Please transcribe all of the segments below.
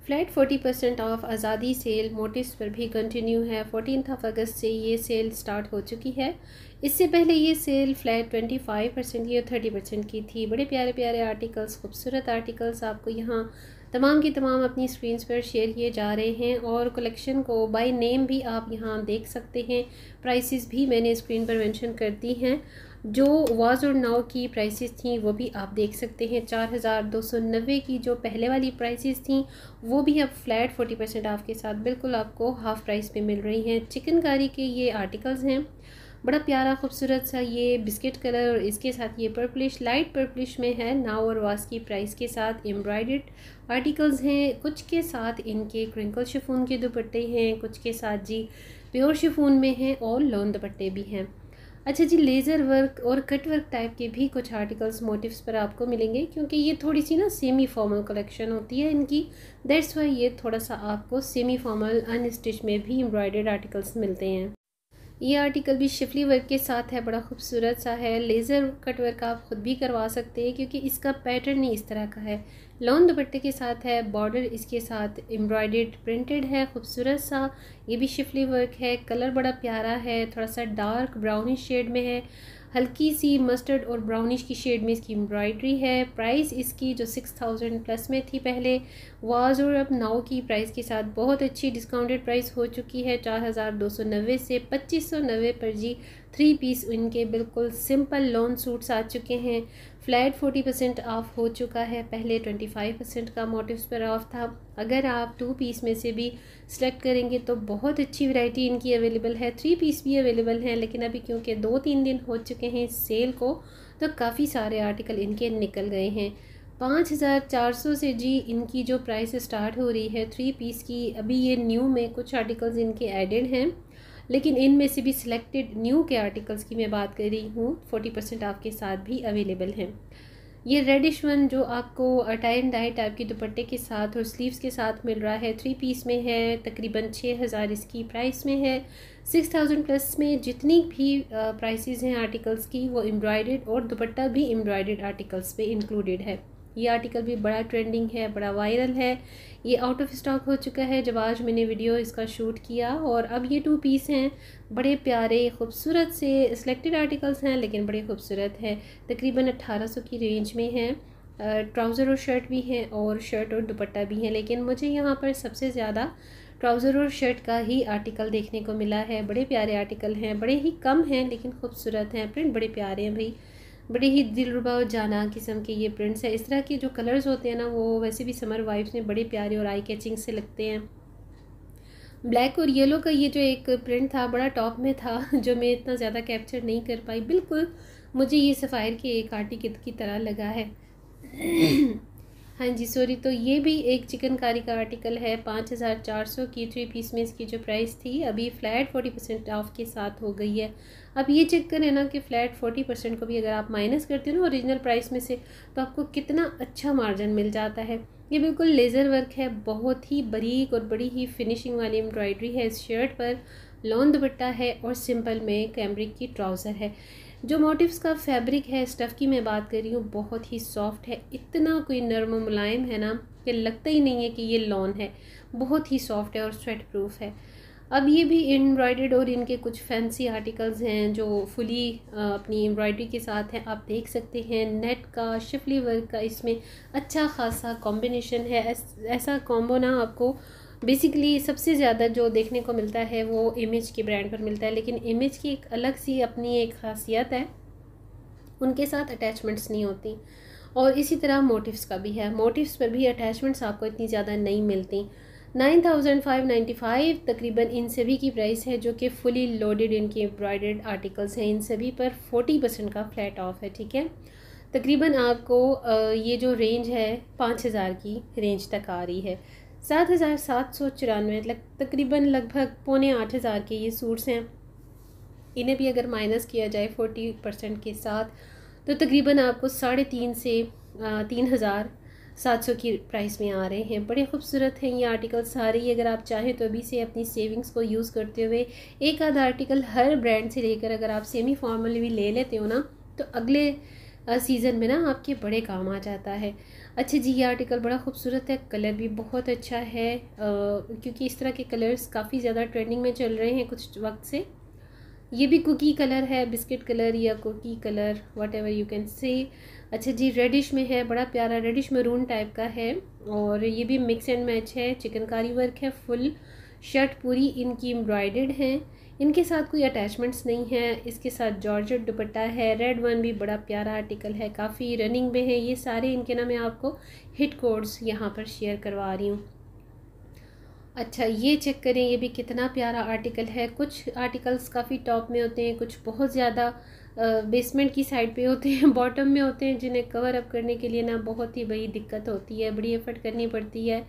Flat 40% of आज़ादी cell motives पर भी कंटिन्यू है। 14 अगस्त से ये सेल स्टार्ट हो चुकी है। इससे पहले ये सेल फ्लैट 25% या 30% की थी। बड़े प्यारे प्यारे आर्टिकल्स, खूबसूरत आर्टिकल्स आपको यहाँ तमाम की तमाम अपनी स्क्रीन्स पर शेयर किए जा रहे हैं और कलेक्शन को बाय नेम भी आप यहाँ देख सकते हैं। प्राइसेस भी मैंने स्क्रीन पर मेंशन कर दी हैं। जो वाज और नाउ की प्राइसेस थी वो भी आप देख सकते हैं। 4290 की जो पहले वाली प्राइसेस थी वो भी अब फ्लैट 40% ऑफ के साथ बिल्कुल आपको हाफ़ प्राइस पे मिल रही हैं। चिकनकारी के ये आर्टिकल्स हैं, बड़ा प्यारा खूबसूरत सा ये बिस्किट कलर और इसके साथ ये पर्पलिश, लाइट पर्पलिश में है। नाउ और वास की प्राइस के साथ एम्ब्रॉयडर्ड आर्टिकल्स हैं। कुछ के साथ इनके क्रिंकल शिफॉन के दुपट्टे हैं, कुछ के साथ जी प्योर शिफॉन में हैं और लॉन दुपट्टे भी हैं। अच्छा जी, लेज़र वर्क और कट वर्क टाइप के भी कुछ आर्टिकल्स मोटिव्स पर आपको मिलेंगे, क्योंकि ये थोड़ी सी ना सेमी फॉर्मल कलेक्शन होती है इनकी। दैट्स वाई ये थोड़ा सा आपको सेमी फॉर्मल अनस्टिच में भी एम्ब्रॉयडर्ड आर्टिकल्स मिलते हैं। ये आर्टिकल भी शिफली वर्क के साथ है, बड़ा खूबसूरत सा है। लेज़र कट वर्क आप ख़ुद भी करवा सकते हैं क्योंकि इसका पैटर्न ही इस तरह का है। लॉन दुपट्टे के साथ है, बॉर्डर इसके साथ एम्ब्रॉयडर्ड प्रिंटेड है, खूबसूरत सा। ये भी शिफली वर्क है, कलर बड़ा प्यारा है, थोड़ा सा डार्क ब्राउनिश शेड में है, हल्की सी मस्टर्ड और ब्राउनिश की शेड में इसकी एम्ब्रॉयडरी है। प्राइस इसकी जो 6000 प्लस में थी पहले वाज और अब नाउ की प्राइस के साथ बहुत अच्छी डिस्काउंटेड प्राइस हो चुकी है। 4290 से 2590 पर जी 3 पीस इनके बिल्कुल सिंपल लॉन सूट्स आ चुके हैं। फ्लैट 40% ऑफ हो चुका है, पहले 25% का मोटिव्स पर ऑफ था। अगर आप 2 पीस में से भी सिलेक्ट करेंगे तो बहुत अच्छी वैरायटी इनकी अवेलेबल है। 3 पीस भी अवेलेबल हैं, लेकिन अभी क्योंकि 2-3 दिन हो चुके हैं इस सेल को तो काफ़ी सारे आर्टिकल इनके निकल गए हैं। 5400 से जी इनकी जो प्राइस स्टार्ट हो रही है 3 पीस की। अभी ये न्यू में कुछ आर्टिकल्स इनके एडेड हैं, लेकिन इनमें से भी सिलेक्टेड न्यू के आर्टिकल्स की मैं बात कर रही हूँ। 40% ऑफ के साथ भी अवेलेबल हैं। ये रेडिश वन जो आपको टाई एंड डाई टाइप के दुपट्टे के साथ और स्लीव्स के साथ मिल रहा है, 3 पीस में है, तकरीबन 6000 इसकी प्राइस में है। 6000 प्लस में जितनी भी प्राइसेस हैं आर्टिकल्स की वो एम्ब्रॉयडर्ड और दुपट्टा भी एम्ब्रॉयडर्ड आर्टिकल्स पे इंक्लूडेड है। ये आर्टिकल भी बड़ा ट्रेंडिंग है, बड़ा वायरल है। ये आउट ऑफ स्टॉक हो चुका है जब आज मैंने वीडियो इसका शूट किया, और अब ये 2 पीस हैं। बड़े प्यारे खूबसूरत से सिलेक्टेड आर्टिकल्स हैं, लेकिन बड़े खूबसूरत हैं। तकरीबन 1800 की रेंज में हैं। ट्राउज़र और शर्ट भी हैं और शर्ट और दुपट्टा भी हैं, लेकिन मुझे यहाँ पर सबसे ज़्यादा ट्राउज़र और शर्ट का ही आर्टिकल देखने को मिला है। बड़े प्यारे आर्टिकल हैं, बड़े ही कम हैं लेकिन खूबसूरत हैं। प्रिंट बड़े प्यारे हैं भाई, बड़े ही दिलरुबा और जाना किस्म के ये प्रिंट्स हैं। इस तरह के जो कलर्स होते हैं ना वो वैसे भी समर वाइब्स में बड़े प्यारे और आई कैचिंग से लगते हैं। ब्लैक और येलो का ये जो एक प्रिंट था बड़ा टॉप में था, जो मैं इतना ज़्यादा कैप्चर नहीं कर पाई। बिल्कुल मुझे ये सफ़ायर के एक आर्टिकल की तरह लगा है। हाँ जी सॉरी, तो ये भी एक चिकनकारी का आर्टिकल है। 5400 की 3 पीस में इसकी जो प्राइस थी अभी फ्लैट 40% ऑफ के साथ हो गई है। अब ये चेक करें ना कि फ्लैट 40% को भी अगर आप माइनस करते हो ना ओरिजिनल प्राइस में से, तो आपको कितना अच्छा मार्जिन मिल जाता है। ये बिल्कुल लेज़र वर्क है, बहुत ही बारीक और बड़ी ही फिनिशिंग वाली एम्ब्रॉयडरी है इस शर्ट पर। लॉन दुपट्टा है और सिंपल में कैमरिक की ट्राउज़र है। जो मोटिव्स का फैब्रिक है, स्टफ़ की मैं बात कर रही हूँ, बहुत ही सॉफ्ट है। इतना कोई नरम मुलायम है ना कि लगता ही नहीं है कि ये लॉन है। बहुत ही सॉफ्ट है और स्वेट प्रूफ है। अब ये भी एम्ब्रॉयडर्ड और इनके कुछ फैंसी आर्टिकल्स हैं जो फुली अपनी एम्ब्रॉयडरी के साथ हैं, आप देख सकते हैं। नेट का, शिफली वर्क का इसमें अच्छा खासा कॉम्बिनेशन है। ऐसा कॉम्बो ना आपको बेसिकली सबसे ज़्यादा जो देखने को मिलता है वो इमेज के ब्रांड पर मिलता है, लेकिन इमेज की एक अलग सी अपनी एक खासियत है, उनके साथ अटैचमेंट्स नहीं होती। और इसी तरह मोटिव्स का भी है, मोटिव्स पर भी अटैचमेंट्स आपको इतनी ज़्यादा नहीं मिलती। 9595 तकरीबन इन सभी की प्राइस है, जो कि फुली लोडेड इनकी एम्ब्रॉयडर्ड आर्टिकल्स हैं। इन सभी पर 40% का फ्लैट ऑफ है, ठीक है। तकरीबन आपको ये जो रेंज है 5000 की रेंज तक आ रही है। 7794 तकरीबन लगभग पौने 8000 के ये सूट्स हैं। इन्हें भी अगर माइनस किया जाए 40% के साथ तो तकरीबन आपको 3.5 से 3700 की प्राइस में आ रहे हैं। बड़े खूबसूरत हैं ये आर्टिकल सारे ही। अगर आप चाहें तो अभी से अपनी सेविंग्स को यूज़ करते हुए एक आधा आर्टिकल हर ब्रांड से लेकर अगर आप सेमी फॉर्मल भी ले लेते हो ना, तो अगले सीज़न में ना आपके बड़े काम आ जाता है। अच्छा जी, ये आर्टिकल बड़ा खूबसूरत है, कलर भी बहुत अच्छा है, क्योंकि इस तरह के कलर्स काफ़ी ज़्यादा ट्रेंडिंग में चल रहे हैं कुछ वक्त से। ये भी कुकी कलर है, बिस्किट कलर या cookie colour, whatever you can say. अच्छा जी, रेडिश में है, बड़ा प्यारा रेडिश मरून टाइप का है, और ये भी मिक्स एंड मैच है, चिकनकारी वर्क है, फुल शर्ट पूरी इनकी एम्ब्रॉयडर्ड है, इनके साथ कोई अटैचमेंट्स नहीं है। इसके साथ जॉर्जेट दुपट्टा है, रेड वन भी बड़ा प्यारा आर्टिकल है, काफ़ी रनिंग में है। ये सारे इनके ना मैं आपको हिट कोड्स यहाँ पर शेयर करवा रही हूँ। अच्छा, ये चेक करें, ये भी कितना प्यारा आर्टिकल है। कुछ आर्टिकल्स काफ़ी टॉप में होते हैं, कुछ बहुत ज़्यादा बेसमेंट की साइड पे होते हैं, बॉटम में होते हैं, जिन्हें कवर अप करने के लिए ना बहुत ही बड़ी दिक्कत होती है, बड़ी एफर्ट करनी पड़ती है।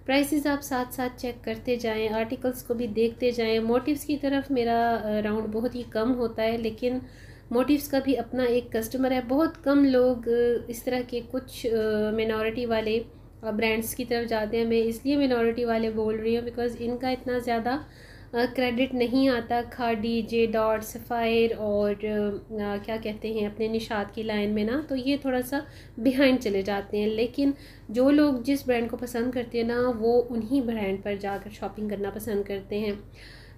प्राइसेस आप साथ साथ चेक करते जाएं, आर्टिकल्स को भी देखते जाएं। मोटिव्स की तरफ मेरा राउंड बहुत ही कम होता है, लेकिन मोटिव्स का भी अपना एक कस्टमर है। बहुत कम लोग इस तरह के कुछ मिनॉरिटी वाले ब्रांड्स की तरफ जाते हैं। मैं इसलिए मिनॉरिटी वाले बोल रही हूँ बिकॉज़ इनका इतना ज़्यादा क्रेडिट नहीं आता। खादी, जे डॉट, सफ़ायर और क्या कहते हैं अपने निशात की लाइन में ना, तो ये थोड़ा सा बिहाइंड चले जाते हैं। लेकिन जो लोग जिस ब्रांड को पसंद करते हैं ना, वो उन्हीं ब्रांड पर जाकर शॉपिंग करना पसंद करते हैं।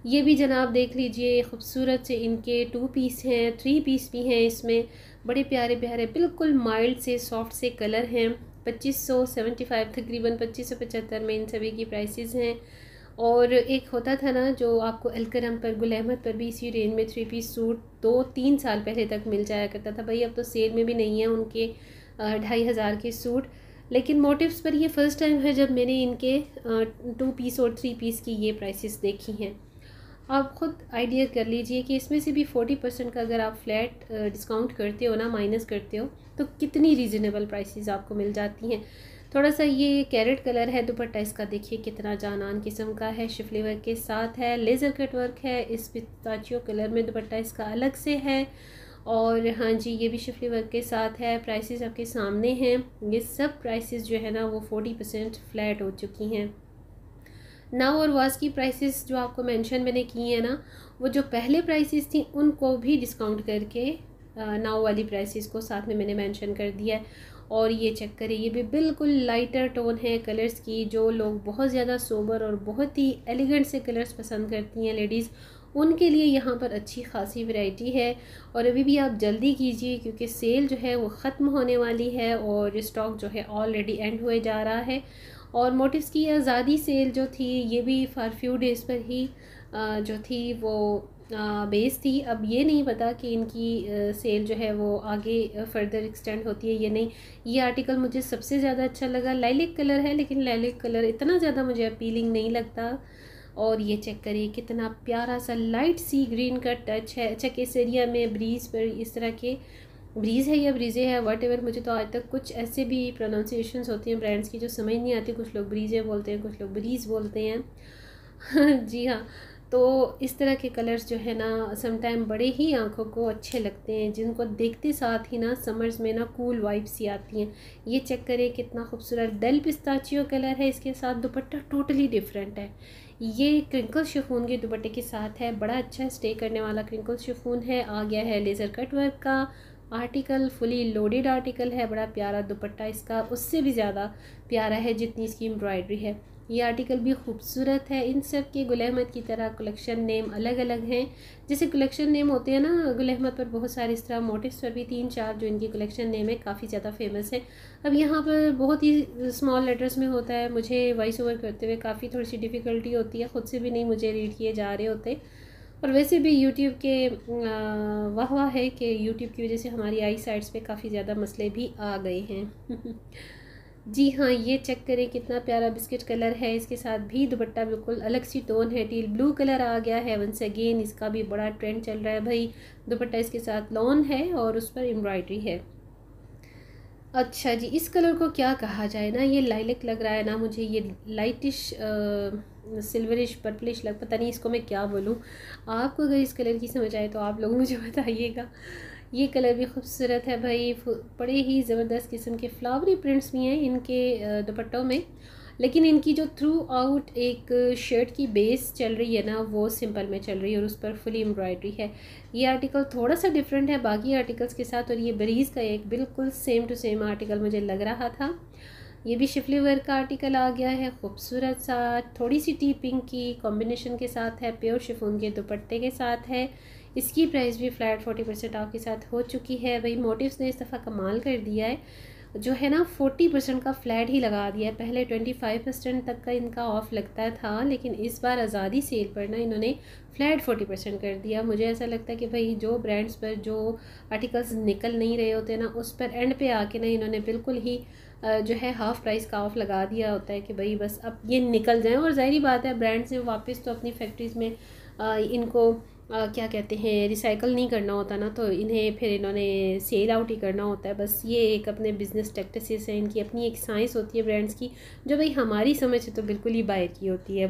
ये भी जनाब देख लीजिए, खूबसूरत से इनके 2 पीस हैं, 3 पीस भी हैं इसमें, बड़े प्यारे प्यारे बिल्कुल माइल्ड से सॉफ्ट से कलर हैं। 2575 तकरीबन 2575 में इन सभी की प्राइसेस हैं। और एक होता था ना जो आपको अलकरम पर, गुल अहमद पर भी इसी रेंज में 3 पीस सूट 2-3 साल पहले तक मिल जाया करता था। भाई अब तो सेल में भी नहीं है उनके 2500 के सूट। लेकिन मोटिव्स पर ये फ़र्स्ट टाइम है जब मैंने इनके 2 पीस और 3 पीस की ये प्राइसेस देखी हैं। आप ख़ुद आइडिया कर लीजिए कि इसमें से भी 40% का अगर आप फ्लैट डिस्काउंट करते हो ना, माइनस करते हो, तो कितनी रीज़नेबल प्राइसेस आपको मिल जाती हैं। थोड़ा सा ये कैरेट कलर है, दुपट्टा इसका देखिए कितना जानान किस्म का है, शिफली वर्क के साथ है, लेज़र कट वर्क है, इस पिस्ताचियो कलर में दुपट्टा इसका अलग से है। और हाँ जी, ये भी शिफली वर्क के साथ है। प्राइसेस आपके सामने हैं। ये सब प्राइसेस जो है ना वो 40% फ्लैट हो चुकी हैं। नाउ और वाज की प्राइसेस जो आपको मेंशन मैंने की है ना, वो जो पहले प्राइसेस थी उनको भी डिस्काउंट करके नाउ वाली प्राइसेस को साथ में मैंने मेंशन कर दिया है। और ये चेक करें, ये भी बिल्कुल लाइटर टोन है कलर्स की। जो लोग बहुत ज़्यादा सोबर और बहुत ही एलिगेंट से कलर्स पसंद करती हैं लेडीज़, उनके लिए यहाँ पर अच्छी खासी वैरायटी है। और अभी भी आप जल्दी कीजिए क्योंकि सेल जो है वो ख़त्म होने वाली है और स्टॉक जो है ऑलरेडी एंड हुए जा रहा है। और मोटिव्स की आज़ादी सेल जो थी ये भी फॉर फ्यू डेज़ पर ही जो थी वो बेस थी। अब ये नहीं पता कि इनकी सेल जो है वो आगे फर्दर एक्सटेंड होती है या नहीं। ये आर्टिकल मुझे सबसे ज़्यादा अच्छा लगा, लाइलिक कलर है, लेकिन लाइलिक कलर इतना ज़्यादा मुझे अपीलिंग नहीं लगता। और ये चेक करिए कितना प्यारा सा लाइट सी ग्रीन का टच है। अच्छा, केसरिया में ब्रीज़ पर इस तरह के, ब्रीज़ है या ब्रीज़े है वट एवर, मुझे तो आज तक कुछ ऐसे भी प्रोनाउंसिएशंस होती हैं ब्रांड्स की जो समझ नहीं आती। कुछ लोग ब्रीज़े बोलते हैं, कुछ लोग ब्रीज़ बोलते हैं। जी हाँ, तो इस तरह के कलर्स जो है ना समटाइम बड़े ही आंखों को अच्छे लगते हैं, जिनको देखते साथ ही ना समर्स में ना कूल वाइब्स सी आती हैं। ये चेक करें कितना खूबसूरत डल पिस्ताचियो कलर है, इसके साथ दुपट्टा टोटली डिफरेंट है। ये क्रिंकल शिफॉन के दुपट्टे के साथ है, बड़ा अच्छा स्टे करने वाला क्रिंकल शिफॉन है। आ गया है लेज़र कट वर्क का आर्टिकल, फुली लोडेड आर्टिकल है, बड़ा प्यारा दुपट्टा इसका उससे भी ज़्यादा प्यारा है जितनी इसकी एम्ब्रॉयडरी है। ये आर्टिकल भी खूबसूरत है। इन सब के गुल अहमद की तरह कलेक्शन नेम अलग अलग हैं। जैसे कलेक्शन नेम होते हैं ना, गुल अहमद पर बहुत सारे इस तरह मोटिव्स पर भी 3-4 जो इनकी कलेक्शन नेम है काफ़ी ज़्यादा फेमस है। अब यहाँ पर बहुत ही स्मॉल लेटर्स में होता है, मुझे वॉइस ओवर करते हुए काफ़ी थोड़ी सी डिफ़िकल्टी होती है, ख़ुद से भी नहीं मुझे रीड किए जा रहे होते। और वैसे भी यूट्यूब के वाह है कि यूट्यूब की वजह से हमारी आई साइट्स पे काफ़ी ज़्यादा मसले भी आ गए हैं। जी हाँ, ये चेक करें कितना प्यारा बिस्किट कलर है, इसके साथ भी दुपट्टा बिल्कुल अलग सी टोन है, टील ब्लू कलर आ गया है वंस अगेन। इसका भी बड़ा ट्रेंड चल रहा है भाई। दुपट्टा इसके साथ लॉन है और उस पर एम्ब्रॉयडरी है। अच्छा जी, इस कलर को क्या कहा जाए ना, ये लाइलिक लग रहा है ना मुझे, ये लाइटिश सिल्वरिश पर्पलिश लग, पता नहीं इसको मैं क्या बोलूँ। आपको अगर इस कलर की समझ आए तो आप लोग मुझे बताइएगा। ये कलर भी खूबसूरत है भाई, बड़े ही ज़बरदस्त किस्म के फ्लावरी प्रिंट्स भी हैं इनके दुपट्टों में। लेकिन इनकी जो थ्रू आउट एक शर्ट की बेस चल रही है ना, वो सिंपल में चल रही है और उस पर फुली एम्ब्रॉयडरी है। ये आर्टिकल थोड़ा सा डिफरेंट है बाकी आर्टिकल्स के साथ, और ये ब्रीज़ का एक बिल्कुल सेम टू सेम आर्टिकल मुझे लग रहा था। ये भी शिफली वर्क का आर्टिकल आ गया है, खूबसूरत सा थोड़ी सी टी पिंक की कॉम्बिनेशन के साथ है, प्योर शिफॉन के दुपट्टे के साथ है। इसकी प्राइस भी फ्लैट 40% ऑफ के साथ हो चुकी है। भाई मोटिव्स ने इस दफ़ा कमाल कर दिया है, जो है ना 40% का फ्लैट ही लगा दिया है। पहले 25% तक का इनका ऑफ़ लगता था, लेकिन इस बार आज़ादी सेल पर ना इन्होंने फ्लैट 40% कर दिया। मुझे ऐसा लगता है कि भाई जो ब्रांड्स पर जो आर्टिकल्स निकल नहीं रहे होते ना, उस पर एंड पे आके ना इन्होंने बिल्कुल ही जो है हाफ़ प्राइस का ऑफ़ लगा दिया होता है कि भाई बस अब ये निकल जाएं। और ज़ाहिर बात है ब्रांड्स ने वापस तो अपनी फैक्ट्रीज़ में इनको क्या कहते हैं रिसाइकल नहीं करना होता ना, तो इन्हें फिर इन्होंने सेल आउट ही करना होता है। बस ये एक अपने बिजनेस टैक्टिसेस है, इनकी अपनी एक साइंस होती है ब्रांड्स की, जो भाई हमारी समझ से तो बिल्कुल ही बाहर की होती है।